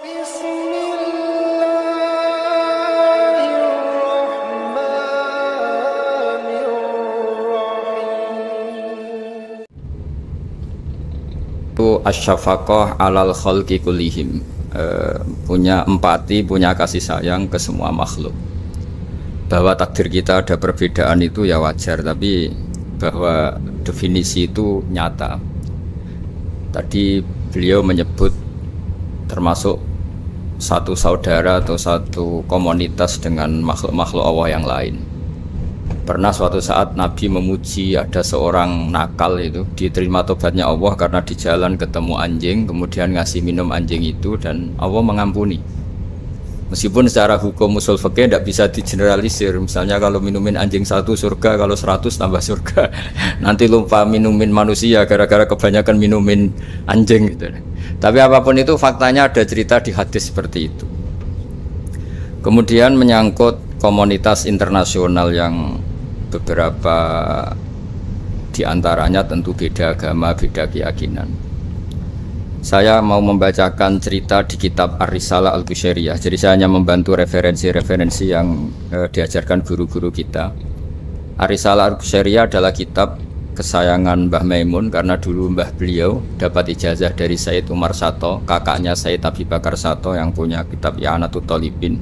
Itu asyafaqah alal khalqi kullihim, punya empati, punya kasih sayang ke semua makhluk. Bahwa takdir kita ada perbedaan itu ya wajar, tapi bahwa definisi itu nyata. Tadi beliau menyebut termasuk satu saudara atau satu komunitas dengan makhluk-makhluk Allah yang lain. Pernah suatu saat Nabi memuji ada seorang nakal itu diterima tobatnya Allah karena di jalan ketemu anjing, kemudian ngasih minum anjing itu dan Allah mengampuni. Meskipun secara hukum usul fikih tidak bisa digeneralisir. Misalnya kalau minumin anjing 1 surga, kalau 100 tambah surga. Nanti lupa minumin manusia gara-gara kebanyakan minumin anjing gitu. Tapi apapun itu faktanya ada cerita di hadis seperti itu. Kemudian menyangkut komunitas internasional yang beberapa diantaranya tentu beda agama, beda keyakinan. Saya mau membacakan cerita di kitab Ar-Risalah Al-Qushairiyah. Jadi saya hanya membantu referensi-referensi yang diajarkan guru-guru kita. Ar-Risalah Al-Qushairiyah adalah kitab kesayangan Mbah Maimun karena dulu mbah beliau dapat ijazah dari Sayyid Umar Sato, kakaknya Sayyid Abi Bakar Sato yang punya kitab I'anatul Thalibin.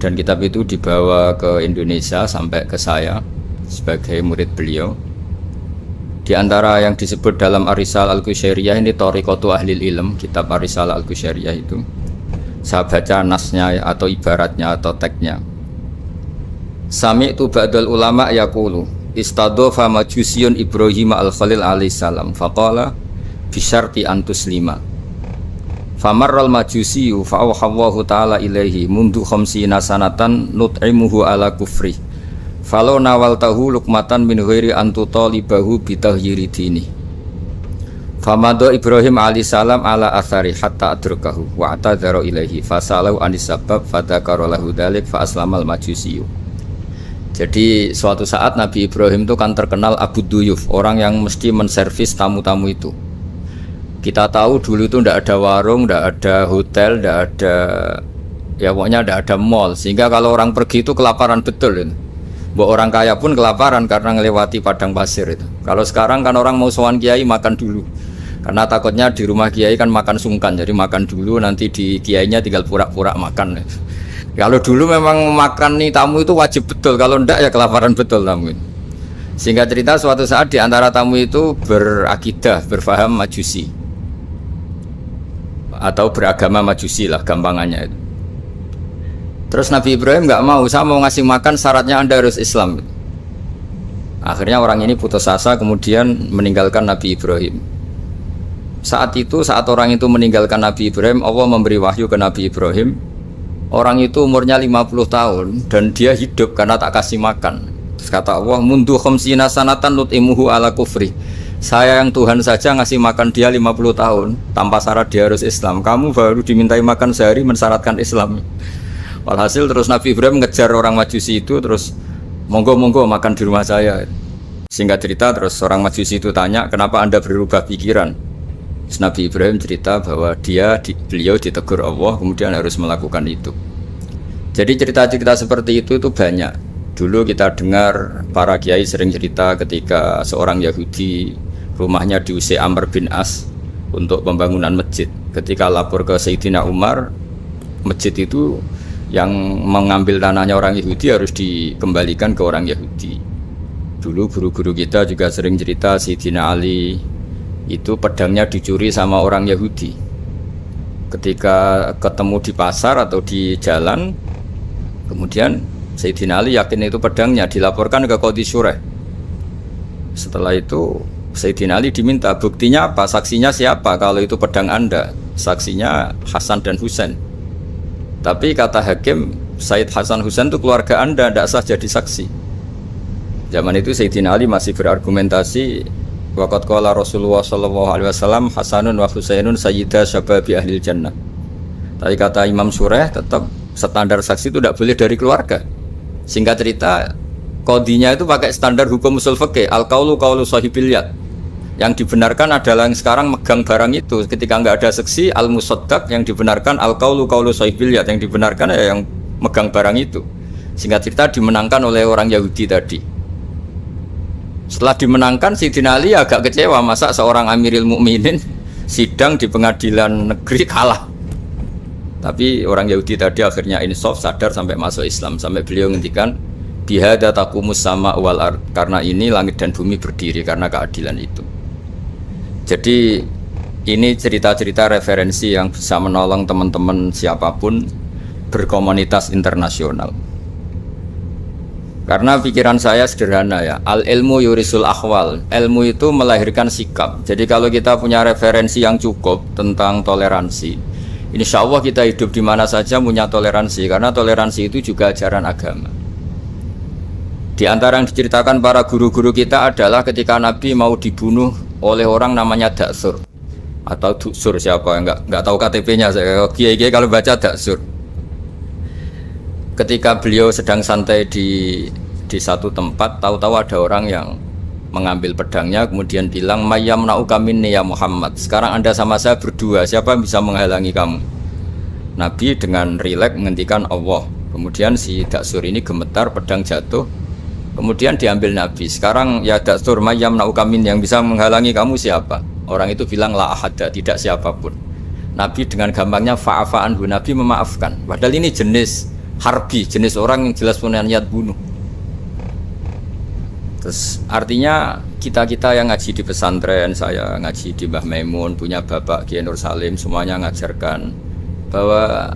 Dan kitab itu dibawa ke Indonesia sampai ke saya sebagai murid beliau. Di antara yang disebut dalam Ar-Risalah Al-Qushairiyah ini Thariqatu Ahlil Ilm, kitab Ar-Risalah Al-Qushairiyah itu. Saya baca nasnya atau ibaratnya atau teksnya. Sami'tu ba'dal ulama yaqulu istadhafa majusiyun Ibrahim al-Khalil alaihi salam faqala bisyarti antuslima. Famarral majusiyu fa'awhallahu ta'ala ilaihi mundu khamsina sanatan nut'imuhu ala kufri falau nawaltahu lukmatan min ghairi antutalibahu bitahyiri dini. Famado Ibrahim alaihissalam ala athari hatta adrukahu wa atadharu ilaihi fasalau anisabab fadhakara lahu dhalik fa aslamal majusiyu. Jadi suatu saat Nabi Ibrahim itu kan terkenal Abu Duyuf, orang yang mesti menservis tamu-tamu itu. Kita tahu dulu itu tidak ada warung, tidak ada hotel, tidak ada, ya pokoknya tidak ada mall, sehingga kalau orang pergi itu kelaparan betul itu. Bahwa orang kaya pun kelaparan karena melewati padang pasir itu. Kalau sekarang kan orang mau sowan kiai makan dulu, karena takutnya di rumah kiai kan makan sungkan, jadi makan dulu nanti di kiainya tinggal pura-pura makan. Kalau dulu memang makan nih tamu itu wajib betul, kalau ndak ya kelaparan betul tamu. Sehingga cerita suatu saat di antara tamu itu berakidah, berfaham Majusi atau beragama Majusi lah gampangannya itu. Terus Nabi Ibrahim nggak mau, saya mau ngasih makan syaratnya Anda harus Islam. Akhirnya orang ini putus asa kemudian meninggalkan Nabi Ibrahim. Saat itu, saat orang itu meninggalkan Nabi Ibrahim, Allah memberi wahyu ke Nabi Ibrahim. Orang itu umurnya 50 tahun dan dia hidup karena tak kasih makan. Terus kata Allah, mundu khamsina sanatan nut'imuhu ala kufri. Saya yang Tuhan saja ngasih makan dia 50 tahun tanpa syarat dia harus Islam. Kamu baru dimintai makan sehari mensyaratkan Islam. Walhasil terus Nabi Ibrahim ngejar orang Majusi itu, terus monggo-monggo makan di rumah saya. Singkat cerita terus orang Majusi itu tanya, kenapa Anda berubah pikiran? Terus Nabi Ibrahim cerita bahwa beliau ditegur Allah kemudian harus melakukan itu. Jadi cerita-cerita seperti itu banyak. Dulu kita dengar para kiai sering cerita ketika seorang Yahudi rumahnya diusir Amr bin As untuk pembangunan masjid. Ketika lapor ke Sayyidina Umar, masjid itu yang mengambil tanahnya orang Yahudi harus dikembalikan ke orang Yahudi. Dulu guru-guru kita juga sering cerita Sayyidina Ali itu pedangnya dicuri sama orang Yahudi. Ketika ketemu di pasar atau di jalan, kemudian Sayyidina Ali yakin itu pedangnya, dilaporkan ke Qadhi Syureh. Setelah itu Sayyidina Ali diminta, buktinya apa? Saksinya siapa? Kalau itu pedang Anda, saksinya Hasan dan Husain. Tapi kata hakim, Sayyid Hasan Husain itu keluarga Anda, tidak sah jadi saksi. Zaman itu Sayyidina Ali masih berargumentasi, waqad qala Rasulullah sallallahu alaihi wasallam Hasanun wa Husainun sayyida syababi ahlil jannah. Tapi kata Imam Sureh, tetap standar saksi itu tidak boleh dari keluarga. Singkat cerita, qadhinya itu pakai standar hukum usul fikih, al-qaulu qaulu sahibil yad. Yang dibenarkan adalah yang sekarang megang barang itu. Ketika nggak ada seksi, al-musaddaq, yang dibenarkan al-qaulu qaulu sahibil yad, yang dibenarkan ya yang megang barang itu. Singkat cerita dimenangkan oleh orang Yahudi tadi. Setelah dimenangkan, Sayyidina Ali agak kecewa, masa seorang Amirul Mukminin sidang di pengadilan negeri kalah. Tapi orang Yahudi tadi akhirnya insaf, sadar sampai masuk Islam, sampai beliau ngendikan bihada taqumus sama wal ard, karena ini langit dan bumi berdiri karena keadilan itu. Jadi ini cerita-cerita referensi yang bisa menolong teman-teman siapapun berkomunitas internasional. Karena pikiran saya sederhana ya, al ilmu yurisul akhwal, ilmu itu melahirkan sikap. Jadi kalau kita punya referensi yang cukup tentang toleransi, insya Allah kita hidup di mana saja punya toleransi, karena toleransi itu juga ajaran agama. Di antara yang diceritakan para guru-guru kita adalah ketika Nabi mau dibunuh oleh orang namanya Daksur atau Duksur, siapa nggak tahu KTP-nya saya. Kiai-kiai kalau baca Daksur. Ketika beliau sedang santai di satu tempat, tahu-tahu ada orang yang mengambil pedangnya kemudian bilang mayyam na'uka minni ya Muhammad. Sekarang Anda sama saya berdua, siapa yang bisa menghalangi kamu? Nabi dengan rileks menghentikan Allah. Kemudian si Daksur ini gemetar, pedang jatuh. Kemudian diambil Nabi. Sekarang ya Daksur mayyam na'uka minni, yang bisa menghalangi kamu siapa? Orang itu bilang la ahada, tidak siapapun. Nabi dengan gampangnya fa'afa'anhu, Nabi memaafkan. Padahal ini jenis harbi, jenis orang yang jelas punya niat bunuh. Terus artinya kita yang ngaji di pesantren, saya ngaji di Mbah Maimun, punya Bapak Kiai Nur Salim, semuanya ngajarkan bahwa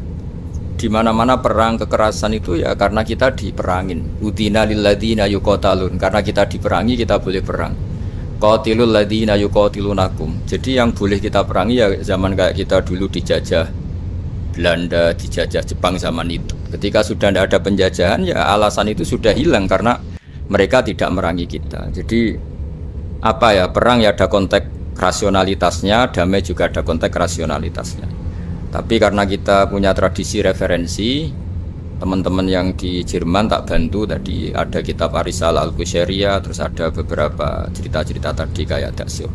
di mana-mana perang kekerasan itu ya karena kita diperangin. Udina lil ladzina yuqatalun, karena kita diperangi kita boleh perang. Qatilul ladzina yuqatilunakum. Jadi yang boleh kita perangi ya zaman kayak kita dulu dijajah Belanda, dijajah Jepang zaman itu. Ketika sudah tidak ada penjajahan ya alasan itu sudah hilang karena mereka tidak merangi kita. Jadi apa ya, perang ya ada konteks rasionalitasnya, damai juga ada konteks rasionalitasnya. Tapi karena kita punya tradisi referensi, teman-teman yang di Jerman tak bantu tadi ada kitab Arisal Al-Qushairiyah, terus ada beberapa cerita-cerita tadi kayak Daksur.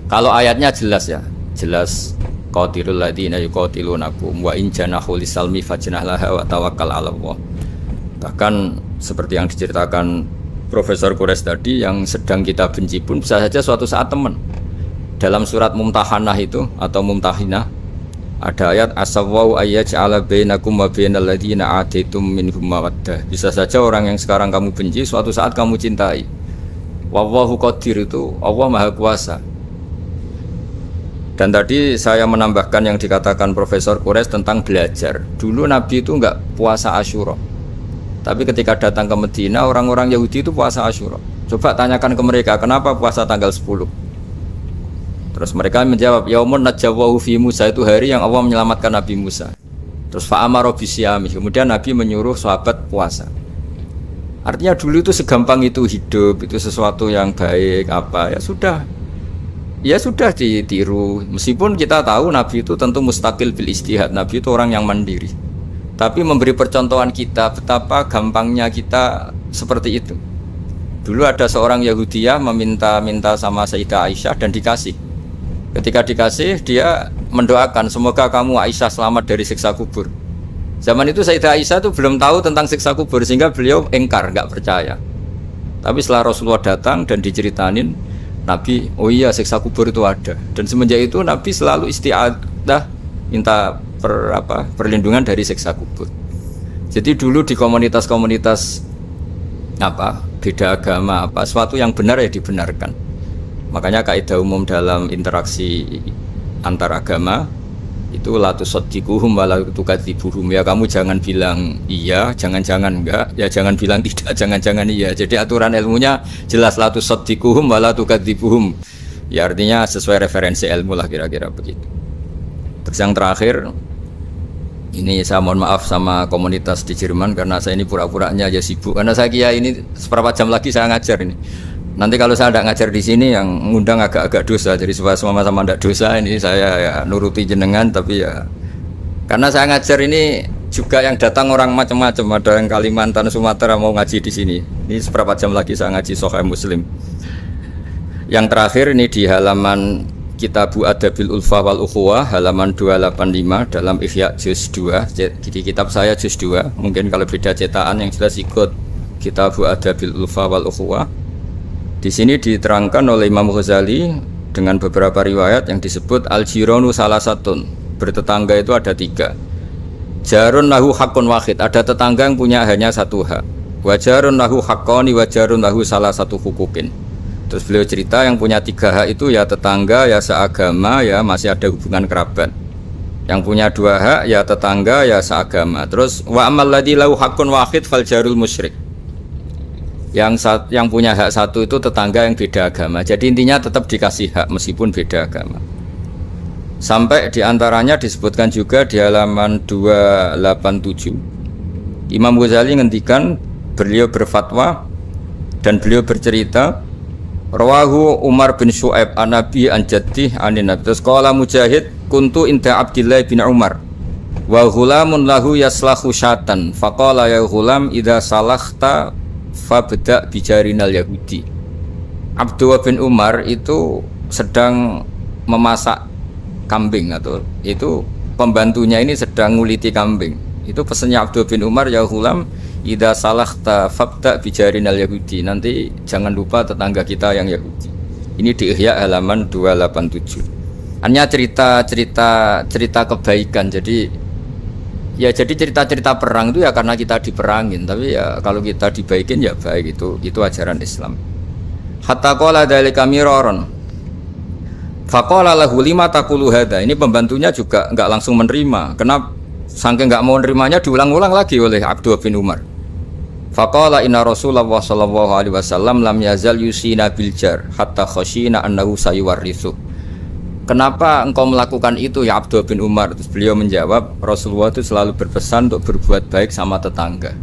Kalau ayatnya jelas ya, jelas qatilul ladzina yuqatilunakum wa in janahu lisalmi fajnah laha wa tawakkal 'ala Allah. Bahkan seperti yang diceritakan Profesor Quraisy tadi, yang sedang kita benci pun bisa saja suatu saat teman. Dalam surat Mumtahanah itu atau Mumtahinah ada ayat asawwau ayyaj'ala bainakum wa bainal ladzina ataitum minhum mawaddah. Bisa saja orang yang sekarang kamu benci suatu saat kamu cintai. Wallahu qadir, itu Allah Maha Kuasa. Dan tadi saya menambahkan yang dikatakan Profesor Quraisy tentang belajar. Dulu Nabi itu enggak puasa Asyura. Tapi ketika datang ke Medina, orang-orang Yahudi itu puasa Asyura. Coba tanyakan ke mereka, kenapa puasa tanggal 10? Terus mereka menjawab, yaumun najjawahu fi Musa, itu hari yang Allah menyelamatkan Nabi Musa. Terus fa'amara bisyami, kemudian Nabi menyuruh sahabat puasa. Artinya dulu itu segampang itu hidup, itu sesuatu yang baik apa ya sudah. Ya sudah ditiru. Meskipun kita tahu Nabi itu tentu mustaqil bil istihad, Nabi itu orang yang mandiri. Tapi memberi percontohan kita betapa gampangnya kita seperti itu. Dulu ada seorang Yahudiyah meminta sama Sayyidah Aisyah dan dikasih. Ketika dikasih, dia mendoakan semoga kamu Aisyah selamat dari siksa kubur. Zaman itu Sayyidah Aisyah itu belum tahu tentang siksa kubur sehingga beliau engkar, nggak percaya. Tapi setelah Rasulullah datang dan diceritanin, Nabi, oh iya siksa kubur itu ada. Dan semenjak itu Nabi selalu isti'adah minta perlindungan dari siksa kubur. Jadi dulu di komunitas-komunitas beda agama sesuatu yang benar ya dibenarkan. Makanya kaidah umum dalam interaksi antar agama itu la tusaddiquhum wa la tukadzibuhum, ya kamu jangan bilang iya, jangan-jangan enggak, ya jangan bilang tidak, jangan-jangan iya. Jadi aturan ilmunya jelas la tusaddiquhum wa la tukadzibuhum. Ya artinya sesuai referensi ilmu lah kira-kira begitu. Terus yang terakhir, ini saya mohon maaf sama komunitas di Jerman karena saya ini pura-puranya aja sibuk. Karena saya kira ini seberapa jam lagi saya ngajar ini. Nanti kalau saya tidak ngajar di sini yang ngundang agak-agak dosa. Jadi supaya sama-sama tidak dosa, ini saya ya nuruti jenengan. Tapi ya karena saya ngajar ini juga yang datang orang macam-macam. Ada yang Kalimantan, Sumatera mau ngaji di sini. Ini seberapa jam lagi saya ngaji Sahih Muslim. Yang terakhir ini di halaman Kitabu Adabil Ulfa wal Ukhuwah halaman 285 dalam Ihya juz 2. Di kitab saya juz 2. Mungkin kalau beda cetakan yang jelas ikut Kitabu Adabil Ulfa wal Ukhuwah. Di sini diterangkan oleh Imam Ghazali dengan beberapa riwayat yang disebut al-jiranu salasatun. Bertetangga itu ada 3. Jarun lahu hakun wahid, ada tetangga yang punya hanya satu hak. Wajarun lahu haqqani wajarun lahu salah satu hukukin. Terus beliau cerita yang punya 3 hak itu ya tetangga, ya seagama, ya masih ada hubungan kerabat. Yang punya 2 hak ya tetangga, ya seagama. Terus wa amal ladzi lahu haqqun wahid fal jarul musyrik. Yang punya hak 1 itu tetangga yang beda agama. Jadi intinya tetap dikasih hak meskipun beda agama. Sampai diantaranya disebutkan juga di halaman 287. Imam Ghazali ngendikan beliau berfatwa dan beliau bercerita rawahu Umar bin Syu'aib an Nabi an Jaddih anin Nabi. Terus qala Mujahid kuntu inda Abdillah bin Umar wa ghulamun lahu yaslahu syatan faqala ya ghulam idza salakhta fabda bijarinal yahudi. Abdullah bin Umar itu sedang memasak kambing, atau itu pembantunya ini sedang nguliti kambing. Itu pesannya Abdullah bin Umar, ya ghulam idza salakhta fabda bijarinal yahudi, nanti jangan lupa tetangga kita yang Yahudi. Ini di Ihya halaman 287. Hanya cerita kebaikan. Jadi cerita perang itu ya karena kita diperangin, tapi ya kalau kita dibaikin ya baik, itu ajaran Islam. Hatta qala dzalika miraron faqala lahu lima taqulu hadza. Ini pembantunya juga enggak langsung menerima. Kenapa? Saking enggak mau nerimanya diulang-ulang lagi oleh Abdullah bin Umar. Faqala inna Rasulullah sallallahu alaihi wasallam lam yazal yusina bil jar hatta khashina annahu sayuwarrithu. Kenapa engkau melakukan itu ya Abdullah bin Umar? Terus beliau menjawab, Rasulullah itu selalu berpesan untuk berbuat baik sama tetangga.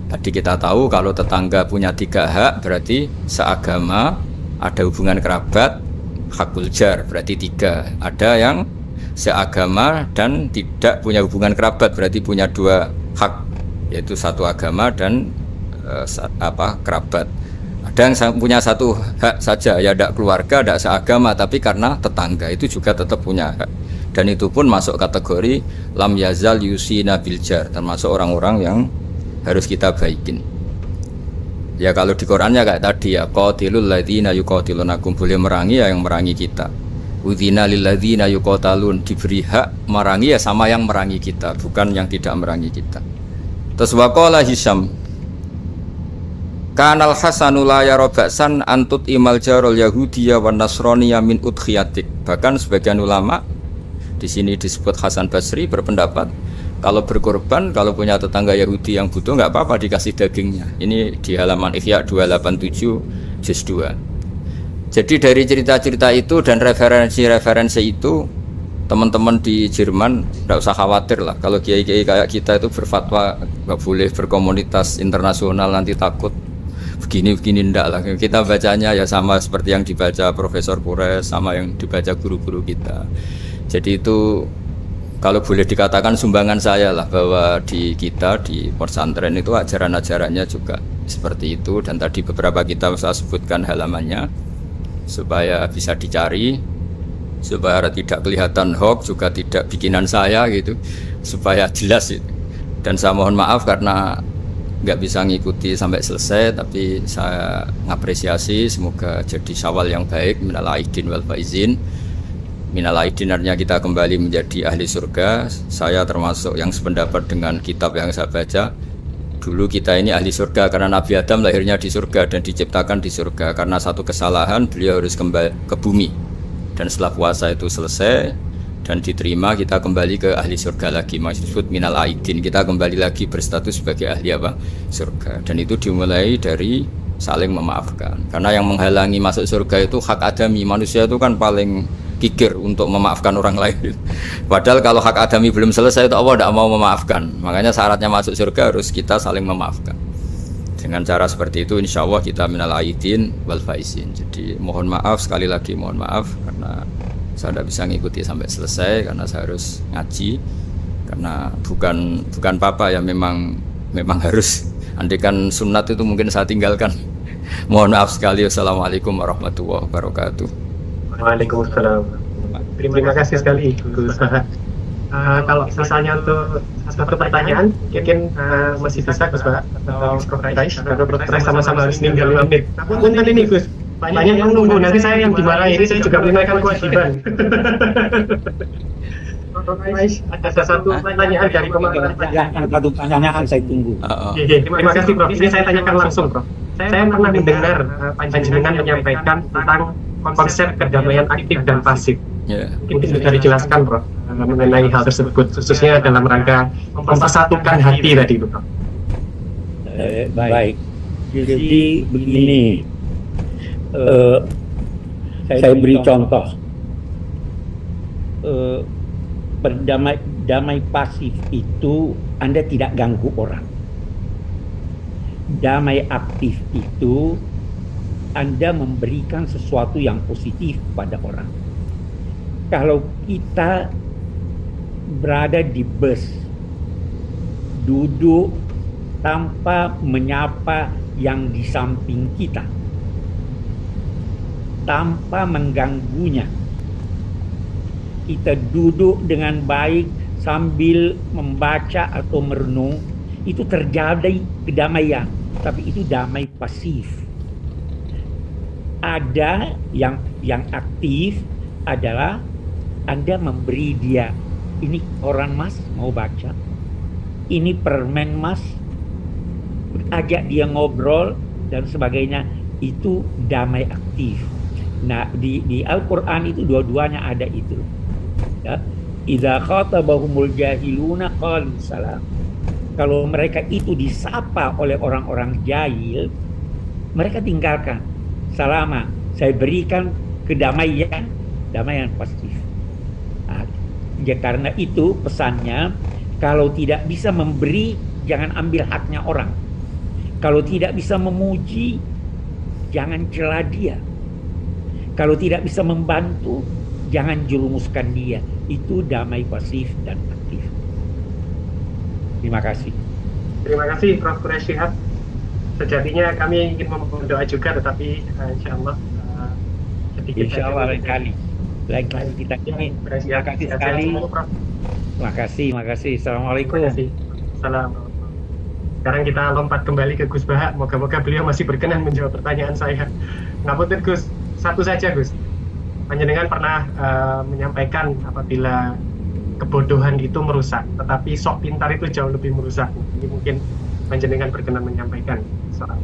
Tadi kita tahu kalau tetangga punya 3 hak, berarti seagama, ada hubungan kerabat, hakul jar, berarti 3. Ada yang seagama dan tidak punya hubungan kerabat, berarti punya 2 hak, yaitu satu agama dan kerabat. Ada yang punya 1 hak saja, ya tidak keluarga, tidak seagama, tapi karena tetangga itu juga tetap punya hak. Dan itu pun masuk kategori lam yazal yusina bil jar, termasuk orang-orang yang harus kita baikin. Ya kalau di Qurannya kayak tadi ya, qatilul ladzina yuqatilunakum, boleh merangi ya yang merangi kita. Udzina lil ladzina yuqatalun, diberi hak merangi ya sama yang merangi kita, bukan yang tidak merangi kita. Terus waqala Hisham Kanal Hasanu la yara ba'san antut imal jarul yahudiyya wan nasraniyya min udkhiyatik. Bahkan sebagian ulama di sini disebut Hasan Basri berpendapat kalau berkorban, kalau punya tetangga Yahudi yang butuh nggak apa-apa dikasih dagingnya. Ini di halaman Ihya 287 juz 2. Jadi dari cerita-cerita itu dan referensi-referensi itu, teman-teman di Jerman nggak usah khawatir lah kalau kiai-kiai kayak kita itu berfatwa nggak boleh berkomunitas internasional nanti takut begini ndak lah. Kita bacanya ya sama seperti yang dibaca Profesor Kures, sama yang dibaca guru-guru kita. Jadi itu kalau boleh dikatakan sumbangan saya lah, bahwa di kita di pesantren itu ajaran-ajarannya juga seperti itu. Dan tadi beberapa kita saya sebutkan halamannya supaya bisa dicari, supaya tidak kelihatan hoax, juga tidak bikinan saya gitu, supaya jelas itu. Dan saya mohon maaf karena nggak bisa ngikuti sampai selesai, tapi saya ngapresiasi, semoga jadi syawal yang baik. Minal aidin wal faizin. Minal aidin artinya kita kembali menjadi ahli surga. Saya termasuk yang sependapat dengan kitab yang saya baca. Dulu kita ini ahli surga karena Nabi Adam lahirnya di surga dan diciptakan di surga. Karena satu kesalahan beliau harus kembali ke bumi. Dan setelah puasa itu selesai dan diterima, kita kembali ke ahli surga lagi, maksud minal aidin, kita kembali lagi berstatus sebagai ahli surga. Dan itu dimulai dari saling memaafkan, karena yang menghalangi masuk surga itu hak adami. Manusia itu kan paling kikir untuk memaafkan orang lain, padahal kalau hak adami belum selesai itu Allah tidak mau memaafkan. Makanya syaratnya masuk surga harus kita saling memaafkan. Dengan cara seperti itu insya Allah kita minal aidin wal faizin. Jadi mohon maaf, sekali lagi mohon maaf karena saya tidak bisa ngikuti sampai selesai karena saya harus ngaji, karena bukan papa ya, memang harus. Andai kan sunat itu mungkin saya tinggalkan Mohon maaf sekali. Wassalamualaikum warahmatullahi wabarakatuh. Waalaikumsalam. Terima kasih sekali Gus Bahak. Kalau misalnya untuk satu pertanyaan, mungkin masih bisa Gus Bahak atau Prof. Rais, karena Prof. Rais sama-sama harus ninggal 5 menit. Punten ini Gus, banyak yang nunggu, nanti saya yang dimarahi, ini saya juga menunaikan kewajiban. Ada satu pertanyaan dari pemerintah. Satu pertanyaan saya tunggu. Terima kasih Prof. Ini saya tanyakan langsung Prof. Saya pernah mendengar panjenengan menyampaikan tentang konsep kedamaian aktif dan pasif. Mungkin bisa dijelaskan Prof mengenai hal tersebut, khususnya dalam rangka mempersatukan hati tadi Prof. Baik. Jadi begini, saya beri contoh. Damai pasif itu Anda tidak ganggu orang. Damai aktif itu Anda memberikan sesuatu yang positif pada orang. Kalau kita berada di bus, duduk tanpa menyapa yang di samping kita, tanpa mengganggunya, kita duduk dengan baik sambil membaca atau merenung, itu terjadi kedamaian, tapi itu damai pasif. Ada yang aktif adalah Anda memberi dia, ini koran Mas mau baca, ini permen Mas, ajak dia ngobrol dan sebagainya, itu damai aktif. Nah di Al-Quran itu dua-duanya ada itu. Ya, idza khatabahumul jahiluna qalu salam. Kalau mereka itu disapa oleh orang-orang jahil, mereka tinggalkan. Salama, saya berikan kedamaian, damaian pasif. Nah, ya karena itu pesannya, kalau tidak bisa memberi, jangan ambil haknya orang. Kalau tidak bisa memuji, jangan cela dia. Kalau tidak bisa membantu, jangan jerumuskan dia. Itu damai pasif dan aktif. Terima kasih. Terima kasih Prof. Quraish Shihab. Sejatinya kami ingin memohon doa juga, tetapi insya Allah insya Allah lain kali kita ingin. Terima kasih sekali. Terima kasih. Assalamualaikum. Terima kasih. Salam. Sekarang kita lompat kembali ke Gus Bahak. Moga-moga beliau masih berkenan menjawab pertanyaan saya. Ngapunten Gus, satu saja Gus. Panjenengan pernah menyampaikan apabila kebodohan itu merusak, tetapi sok pintar itu jauh lebih merusak. Ini mungkin panjenengan berkenan menyampaikan soal.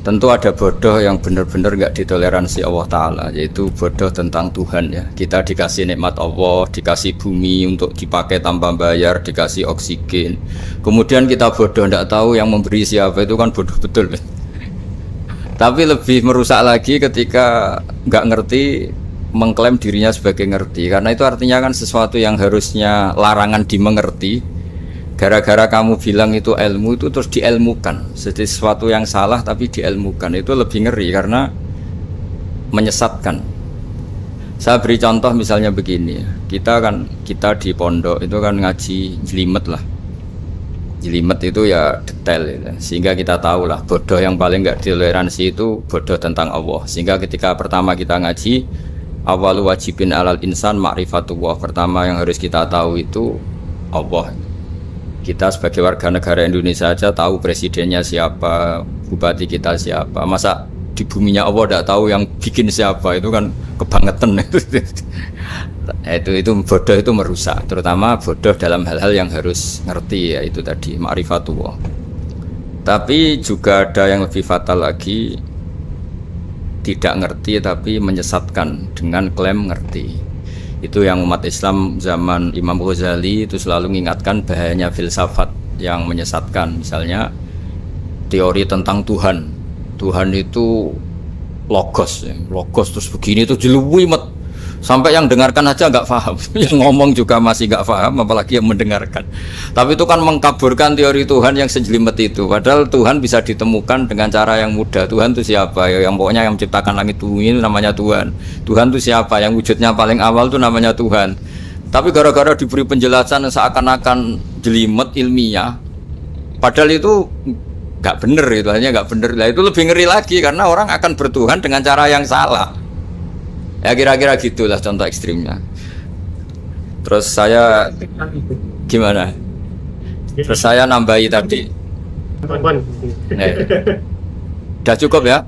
Tentu ada bodoh yang benar-benar nggak ditoleransi Allah Ta'ala, yaitu bodoh tentang Tuhan ya. Kita dikasih nikmat Allah, dikasih bumi untuk dipakai tanpa bayar, dikasih oksigen. Kemudian kita bodoh nggak tahu yang memberi siapa, itu kan bodoh betul. Tapi lebih merusak lagi ketika nggak ngerti, mengklaim dirinya sebagai ngerti. Karena itu artinya kan sesuatu yang harusnya larangan dimengerti, gara-gara kamu bilang itu ilmu, itu terus diilmukan. Jadi sesuatu yang salah tapi diilmukan, itu lebih ngeri karena menyesatkan. Saya beri contoh misalnya begini, kita di pondok itu kan ngaji jelimet lah. Jelimet itu ya detail gitu. Sehingga kita tahu lah bodoh yang paling nggak ditoleransi itu bodoh tentang Allah. Sehingga ketika pertama kita ngaji, awalu wajibin alal insan ma'rifatullah, pertama yang harus kita tahu itu Allah. Kita sebagai warga negara Indonesia aja tahu presidennya siapa, bupati kita siapa. Masa di buminya Allah tidak tahu yang bikin siapa, itu kan kebangetan. Itu bodoh, itu merusak. Terutama bodoh dalam hal-hal yang harus ngerti, ya itu tadi ma'rifatullah. Tapi juga ada yang lebih fatal lagi, tidak ngerti tapi menyesatkan dengan klaim ngerti. Itu yang umat Islam zaman Imam Ghazali itu selalu mengingatkan bahayanya filsafat yang menyesatkan. Misalnya teori tentang Tuhan. Tuhan itu logos, logos terus begini itu jeluwimet. Sampai yang dengarkan aja nggak paham, yang ngomong juga masih nggak paham, apalagi yang mendengarkan. Tapi itu kan mengkaburkan teori Tuhan yang sejelimet itu. Padahal Tuhan bisa ditemukan dengan cara yang mudah. Tuhan itu siapa? Ya, yang pokoknya yang menciptakan langit bumi itu namanya Tuhan. Tuhan itu siapa? Yang wujudnya paling awal itu namanya Tuhan. Tapi gara-gara diberi penjelasan seakan-akan jelimet ilmiah, padahal itu nggak bener itu, hanya nggak bener. Lah itu lebih ngeri lagi karena orang akan bertuhan dengan cara yang salah. Ya kira-kira gitulah contoh ekstrimnya. Terus saya gimana? Terus saya nambahi tadi. Udah cukup ya?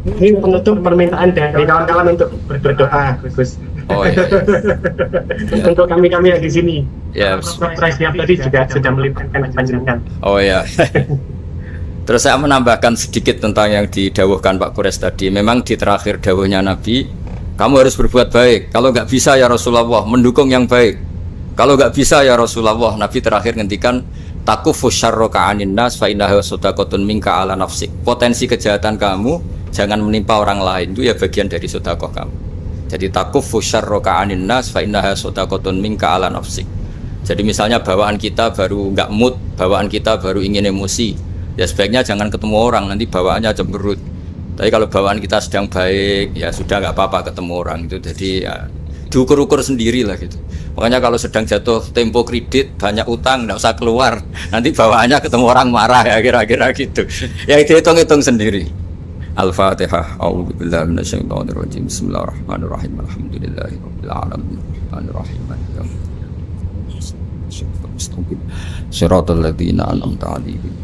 Ini penutup permintaan dari kawan-kawan untuk berdoa, Gus. Oh iya. Untuk kami-kami yang di sini. Ya. Surprise yang tadi juga sudah melibatkan panjenengan. Oh ya. Terus saya menambahkan sedikit tentang yang didawuhkan Pak Quraisy tadi. Memang di terakhir dawuhnya Nabi, kamu harus berbuat baik. Kalau nggak bisa ya Rasulullah, mendukung yang baik. Kalau nggak bisa ya Rasulullah, Nabi terakhir ngendikan takufu syarroka anin nas fa innaha sadaqatun minka ala nafsik. Potensi kejahatan kamu jangan menimpa orang lain, itu ya bagian dari sedekah kamu. Jadi takufu syarroka anin nas fa innaha sadaqatun minka ala nafsik. Jadi misalnya bawaan kita baru nggak mood, bawaan kita baru ingin emosi, ya sebaiknya jangan ketemu orang, nanti bawaannya cemberut. Tapi kalau bawaan kita sedang baik, ya sudah nggak apa-apa ketemu orang itu. Jadi ya diukur-ukur sendiri lah gitu. Makanya kalau sedang jatuh tempo kredit, banyak utang, nggak usah keluar, nanti bawaannya ketemu orang marah ya kira-kira gitu. Ya dihitung-hitung sendiri. Al-Fatihah. A'udzubillahi minasyaitonir rajim. Bismillahirrahmanirrahim. Alhamdulillahirabbil alamin. Arrahmanirrahim. Shiratal ladzina an'amta 'alaihim.